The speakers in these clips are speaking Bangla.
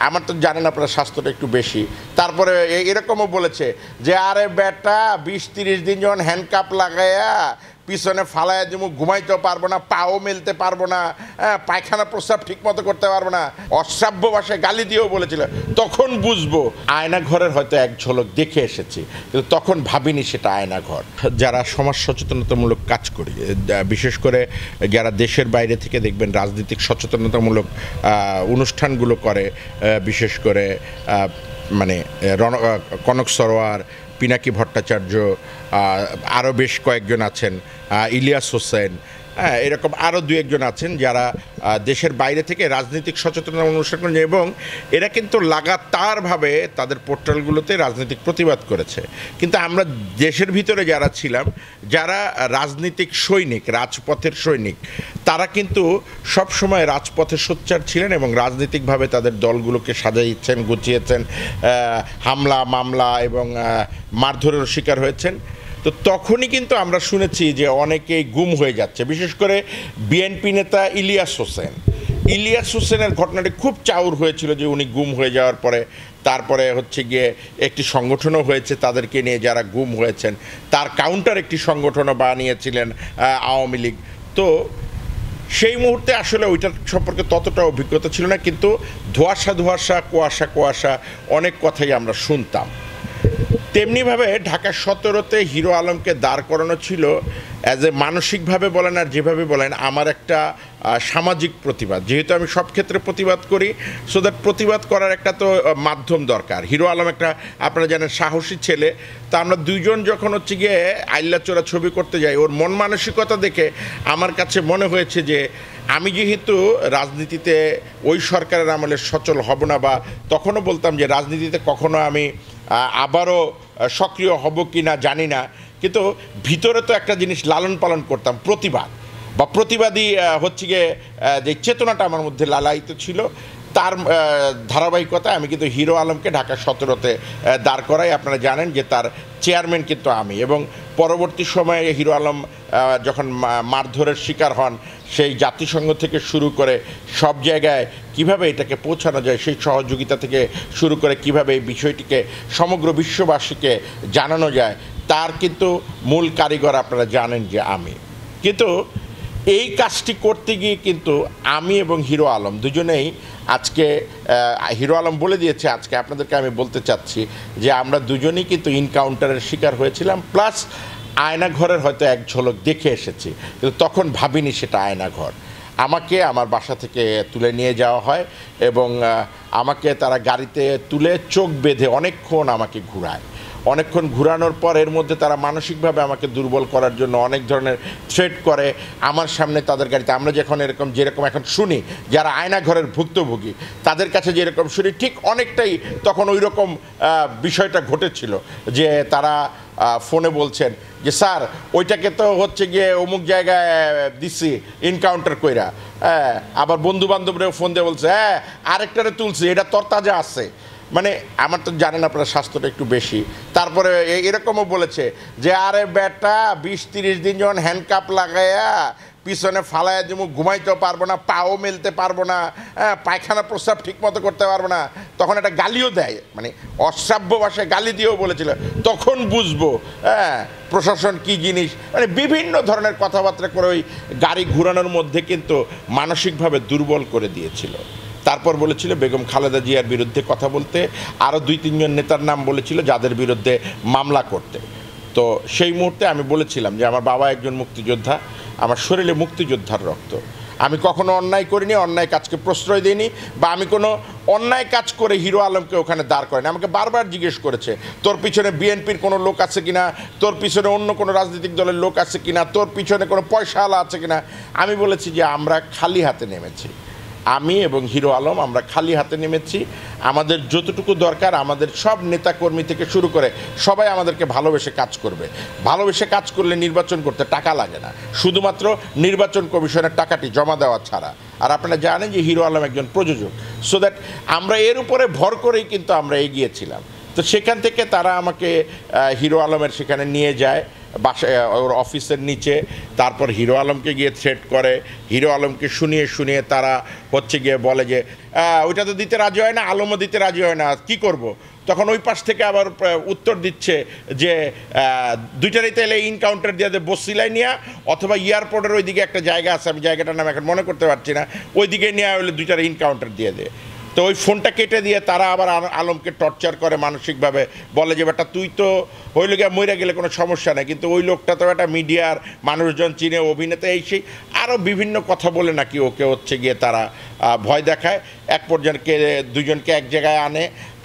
আমার তো জানেন আপনার স্বাস্থ্যটা একটু বেশি। তারপরে এরকমও বলেছে যে আরে বেটা 20-30 দিন যখন হ্যান্ডকাপ লাগাইয়া পিছনে ফালাইয়া দিব, ঘুমাইতেও পারবো না, পাও মেলতে পারবো না, পায়খানা প্রস্রাব ঠিক মতো করতে পারবো না, অশ্রাব্য ভাষায় গালি দিয়েও বলেছিল। তখন বুঝবো আয়না ঘরের হয়তো এক ঝলক দেখে এসেছি, কিন্তু তখন ভাবিনি সেটা আয়না ঘর। যারা সমাজ সচেতনতামূলক কাজ করি, বিশেষ করে যারা দেশের বাইরে থেকে দেখবেন রাজনৈতিক সচেতনতামূলক অনুষ্ঠানগুলো করে, বিশেষ করে মানে কনক সরোয়ার, পিনাকি ভট্টাচার্য, আরও বেশ কয়েকজন আছেন, ইলিয়াস হোসেন, এরকম আরও দু একজন আছেন যারা দেশের বাইরে থেকে রাজনৈতিক সচেতনতা অনুষ্ঠান করেন, এবং এরা কিন্তু লাগাতারভাবে তাদের পোর্টালগুলোতে রাজনৈতিক প্রতিবাদ করেছে। কিন্তু আমরা দেশের ভিতরে যারা ছিলাম, যারা রাজনৈতিক সৈনিক, রাজপথের সৈনিক, তারা কিন্তু সবসময় রাজপথে সোচ্চার ছিলেন এবং রাজনৈতিকভাবে তাদের দলগুলোকে সাজাইছেন, গুছিয়েছেন, হামলা মামলা এবং মারধরের শিকার হয়েছেন। তো তখনই কিন্তু আমরা শুনেছি যে অনেকেই গুম হয়ে যাচ্ছে, বিশেষ করে বিএনপি নেতা ইলিয়াস হোসেনের ঘটনাটি খুব চাউর হয়েছিল যে উনি গুম হয়ে যাওয়ার পরে তারপরে হচ্ছে গিয়ে একটি সংগঠনও হয়েছে তাদেরকে নিয়ে, যারা গুম হয়েছেন তার কাউন্টার একটি সংগঠনও বানিয়েছিলেন আওয়ামী লীগ। তো সেই মুহূর্তে আসলে ওইটার সম্পর্কে ততটা অভিজ্ঞতা ছিল না, কিন্তু ধোঁয়াশা কুয়াশা অনেক কথাই আমরা শুনতাম। তেমনিভাবে ঢাকা 17-তে হিরো আলমকে দাঁড় করানো ছিল অ্যাজ এ মানসিকভাবে বলেন আর যেভাবে বলেন আমার একটা সামাজিক প্রতিবাদ। যেহেতু আমি সব ক্ষেত্রে প্রতিবাদ করি, সো দ্যাট প্রতিবাদ করার একটা তো মাধ্যম দরকার। হিরো আলম একটা, আপনারা জানেন, সাহসী ছেলে। তা আমরা দুইজন যখন হচ্ছে গিয়ে আইল্লাচোরা ছবি করতে যাই, ওর মন মানসিকতা দেখে আমার কাছে মনে হয়েছে যে আমি যেহেতু রাজনীতিতে ওই সরকারের আমলে সচল হব না, বা তখনও বলতাম যে রাজনীতিতে কখনো আমি আবারও সক্রিয় হব কি না জানি না, কিন্তু ভিতরে তো একটা জিনিস লালন পালন করতাম, প্রতিবাদ বা প্রতিবাদী হচ্ছে গিয়ে যে চেতনাটা আমার মধ্যে লালায়িত ছিল, তার ধারাবাহিকতায় আমি কিন্তু হিরো আলমকে ঢাকা 17-তে দাঁড় করাই। আপনারা জানেন যে তার চেয়ারম্যান কিন্তু আমি, এবং পরবর্তী সময়ে হিরো আলম যখন মারধরের শিকার হন, সেই জাতিসংঘ থেকে শুরু করে সব জায়গায় কিভাবে এটাকে পৌঁছানো যায়, সেই সহযোগিতা থেকে শুরু করে কিভাবে এই বিষয়টিকে সমগ্র বিশ্ববাসীকে জানানো যায়, তার কিন্তু মূল কারিগর আপনারা জানেন যে আমি। কিন্তু এই কাজটি করতে গিয়ে কিন্তু আমি এবং হিরো আলম দুজনেই আজকে, হিরো আলম বলে দিয়েছে, আজকে আপনাদেরকে আমি বলতে চাচ্ছি যে আমরা দুজনেই কিন্তু ইনকাউন্টারের শিকার হয়েছিলাম, প্লাস আয়না ঘরের হয়তো এক ঝলক দেখে এসেছি, কিন্তু তখন ভাবিনি সেটা আয়না ঘর। আমাকে আমার বাসা থেকে তুলে নিয়ে যাওয়া হয় এবং আমাকে তারা গাড়িতে তুলে চোখ বেঁধে অনেকক্ষণ আমাকে ঘুরায়। অনেকক্ষণ ঘুরানোর পর এর মধ্যে তারা মানসিকভাবে আমাকে দুর্বল করার জন্য অনেক ধরনের থ্রেট করে আমার সামনে তাদের গাড়িতে। আমরা যেরকম এখন শুনি যারা আয়না ঘরের ভুক্তভোগী, তাদের কাছে যেরকম শুনি, ঠিক অনেকটাই তখন ওই রকম বিষয়টা ঘটেছিল, যে তারা ফোনে বলছেন যে স্যার ওইটাকে তো হচ্ছে গিয়ে অমুক জায়গায় দিচ্ছি এনকাউন্টার কইরা, আবার বন্ধু বান্ধবরাও ফোন দিয়ে বলছে আরেকটারে তুলছি, এটা তরতাজা আছে। মানে আমার তো জানেন আপনার স্বাস্থ্যটা একটু বেশি। তারপরে এরকমও বলেছে যে আরে বেটা 20-30 দিন যখন হ্যান্ডকাপ লাগাইয়া পিছনে ফালাইয়া দিব, ঘুমাইতেও পারবো না, পাও মেলতে পারবো না, পায়খানা প্রস্রাব ঠিক মতো করতে পারবো না, তখন একটা গালিও দেয়, মানে অশ্রাব্য ভাষায় গালি দিয়েও বলেছিল। তখন বুঝবো প্রশাসন কী জিনিস, মানে বিভিন্ন ধরনের কথাবার্তা করে ওই গাড়ি ঘুরানোর মধ্যে কিন্তু মানসিকভাবে দুর্বল করে দিয়েছিল। তারপর বলেছিল বেগম খালেদা জিয়ার বিরুদ্ধে কথা বলতে, আরও 2-3 জন নেতার নাম বলেছিল যাদের বিরুদ্ধে মামলা করতে। তো সেই মুহূর্তে আমি বলেছিলাম যে আমার বাবা একজন মুক্তিযোদ্ধা, আমার শরীরে মুক্তিযোদ্ধার রক্ত, আমি কখনো অন্যায় করিনি, অন্যায় কাজকে প্রশ্রয় দিইনি, বা আমি কোনো অন্যায় কাজ করে হিরো আলমকে ওখানে দাঁড় করেনি। আমাকে বারবার জিজ্ঞেস করেছে তোর পিছনে বিএনপির কোনো লোক আছে কিনা, তোর পিছনে অন্য কোনো রাজনৈতিক দলের লোক আছে কিনা, তোর পিছনে কোনো পয়সাওয়ালা আছে কিনা। আমি বলেছি যে আমরা খালি হাতে নেমেছি, আমি এবং হিরো আলম আমরা খালি হাতে নেমেছি। আমাদের যতটুকু দরকার, আমাদের সব নেতাকর্মী থেকে শুরু করে সবাই আমাদেরকে ভালোবেসে কাজ করবে। ভালোবেসে কাজ করলে নির্বাচন করতে টাকা লাগে না, শুধুমাত্র নির্বাচন কমিশনের টাকাটি জমা দেওয়া ছাড়া। আর আপনারা জানেন যে হিরো আলম একজন প্রযোজক, সো দ্যাট আমরা এর উপরে ভর করেই কিন্তু আমরা এগিয়েছিলাম। তো সেখান থেকে তারা আমাকে হিরো আলমের সেখানে নিয়ে যায় বাসায় ওর অফিসের নিচে, তারপর হিরো আলমকে গিয়ে থ্রেট করে, হিরো আলমকে শুনিয়ে শুনিয়ে তারা হচ্ছে গিয়ে বলে যে ওইটা তো দিতে রাজি হয় না, আলমও দিতে রাজি হয় না, কি করব। তখন ওই পাশ থেকে আবার উত্তর দিচ্ছে যে দুইটারই তাহলে ইনকাউন্টার দিয়ে দেয় বসিলায় নিয়ে, অথবা এয়ারপোর্টের ওইদিকে একটা জায়গা আছে, আমি জায়গাটার নাম এখন মনে করতে পারছি না, ওইদিকে নিয়ে হলে দুইটার ইনকাউন্টার দিয়ে দেয়। তো ওই ফোনটা কেটে দিয়ে তারা আবার আলমকে টর্চার করে মানসিকভাবে, বলে যে বেটা তুই তো হইল গিয়ে মইরা গেলে কোনো সমস্যা নেই, কিন্তু ওই লোকটা তো একটা মিডিয়ার মানুষজন চিনে, অভিনেতা, এই সেই আরও বিভিন্ন কথা বলে নাকি ওকে হচ্ছে গিয়ে তারা ভয় দেখায়। এক পর্যায়ে দুজনকে এক জায়গায়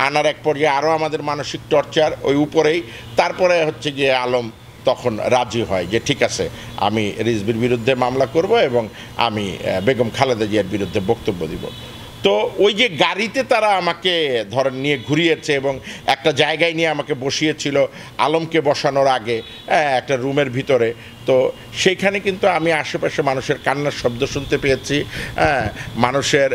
আনার এক পর্যায়ে আরও আমাদের মানসিক টর্চার ওই উপরেই। তারপরে হচ্ছে গিয়ে আলম তখন রাজি হয় যে ঠিক আছে, আমি রিজভির বিরুদ্ধে মামলা করব এবং আমি বেগম খালেদা জিয়ার বিরুদ্ধে বক্তব্য দিব। তো ওই যে গাড়িতে তারা আমাকে ধরেন নিয়ে ঘুরিয়েছে এবং একটা জায়গায় নিয়ে আমাকে বসিয়েছিল আলমকে বসানোর আগে একটা রুমের ভিতরে, তো সেইখানে কিন্তু আমি আশেপাশে মানুষের কান্নার শব্দ শুনতে পেয়েছি, মানুষের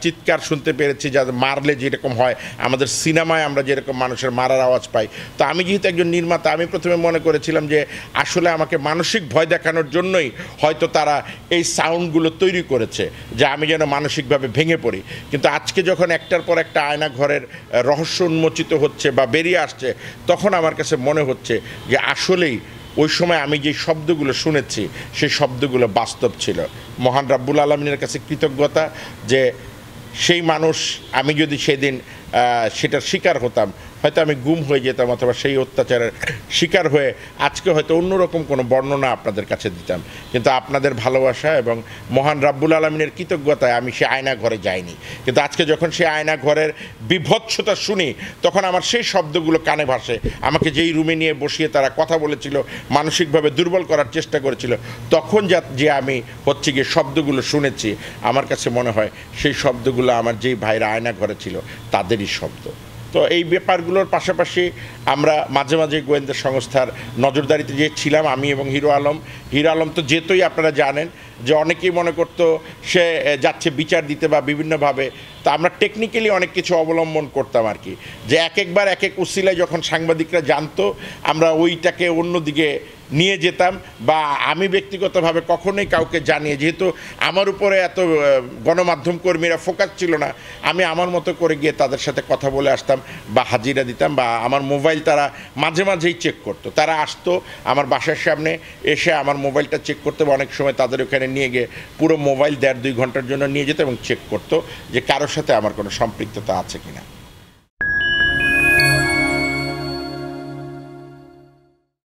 চিৎকার শুনতে পেরেছি, যাদের মারলে যেরকম হয় আমাদের সিনেমায় আমরা যেরকম মানুষের মারার আওয়াজ পাই। তো আমি যেহেতু একজন নির্মাতা, আমি প্রথমে মনে করেছিলাম যে আসলে আমাকে মানসিক ভয় দেখানোর জন্যই হয়তো তারা এই সাউন্ডগুলো তৈরি করেছে, যে আমি যেন মানসিকভাবে ভেঙে পড়ি। কিন্তু আজকে যখন একটার পর একটা আয়না ঘরের রহস্য উন্মোচিত হচ্ছে বা বেরিয়ে আসছে, তখন আমার কাছে মনে হচ্ছে যে আসলেই ওই সময় আমি যে শব্দগুলো শুনেছি সেই শব্দগুলো বাস্তব ছিল। মহান রাব্বুল আলামিনের কাছে কৃতজ্ঞতা যে সেই মানুষ, আমি যদি সেদিন সেটার শিকার হতাম, হয়তো আমি গুম হয়ে যেতাম, অথবা সেই অত্যাচারের শিকার হয়ে আজকে হয়তো অন্যরকম কোনো বর্ণনা আপনাদের কাছে দিতাম। কিন্তু আপনাদের ভালোবাসা এবং মহান রাব্বুল আলামিনের কৃতজ্ঞতায় আমি সে আয়না ঘরে যাইনি। কিন্তু আজকে যখন সেই আয়না ঘরের বিভৎসতা শুনি, তখন আমার সেই শব্দগুলো কানে ভাসে। আমাকে যেই রুমে নিয়ে বসিয়ে তারা কথা বলেছিল, মানসিকভাবে দুর্বল করার চেষ্টা করেছিল, তখন যে আমি হচ্ছে গিয়ে শব্দগুলো শুনেছি, আমার কাছে মনে হয় সেই শব্দগুলো আমার যেই ভাইরা আয়না ঘরে ছিল তাদেরই শব্দ। তো এই ব্যাপারগুলোর পাশাপাশি আমরা মাঝে মাঝে গোয়েন্দা সংস্থার নজরদারিতে যে ছিলাম, আমি এবং হিরো আলম তো যেতই আপনারা জানেন যে অনেকেই মনে করতো সে যাচ্ছে বিচার দিতে বা বিভিন্নভাবে। তো আমরা টেকনিক্যালি অনেক কিছু অবলম্বন করতাম আর কি, যে একবার এক এক উসিলায় যখন সাংবাদিকরা জানতো, আমরা ওইটাকে অন্যদিকে নিয়ে যেতাম, বা আমি ব্যক্তিগতভাবে কখনোই কাউকে জানিয়ে, যেহেতু আমার উপরে এত গণমাধ্যম কর্মীরা ফোকাস ছিল না, আমি আমার মতো করে গিয়ে তাদের সাথে কথা বলে আসতাম বা হাজিরা দিতাম, বা আমার মোবাইল তারা মাঝে মাঝেই চেক করতো। তারা আসতো আমার বাসার সামনে এসে আমার মোবাইলটা চেক করতে, অনেক সময় তাদের ওখানে নিয়ে গিয়ে পুরো মোবাইল 1.5-2 ঘন্টার জন্য নিয়ে যেত এবং চেক করতো যে কারোর সাথে আমার কোনো সম্পৃক্ততা আছে কিনা।